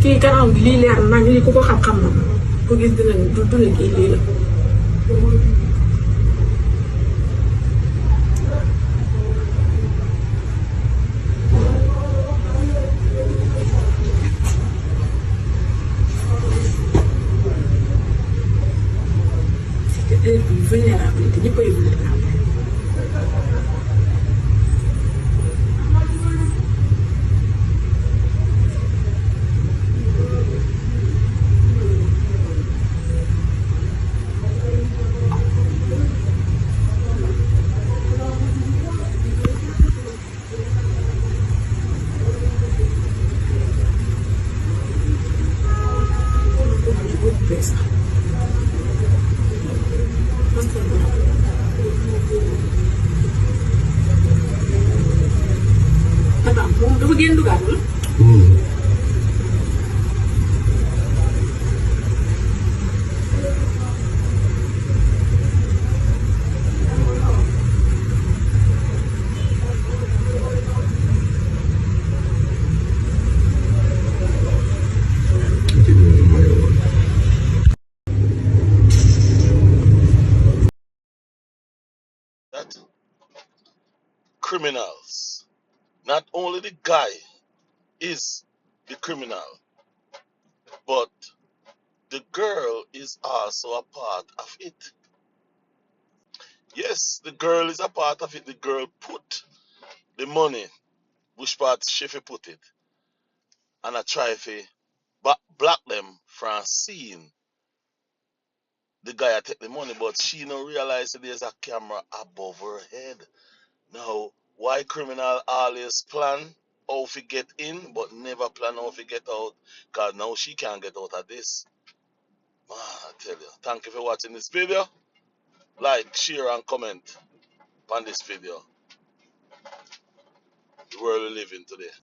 fii kanam bi lii leer nañ lii ku ko xam-xam na ku gis dina du ne kii lii la. C'est vulnérabilité ñëpp ay vulnérable. Moom dafa génn dugaat la. That criminals, not only the guy is the criminal, but the girl is also a part of it. Yes, the girl is a part of it. The girl put the money, which part she fi put it, and I try to block them from seeing the guy take the money, but she don't realize that there's a camera above her head. Now, why criminal always plan how to get in, but never plan how to get out? Because now she can't get out of this. Man, I tell you. Thank you for watching this video. Like, share, and comment on this video. The world we live in today.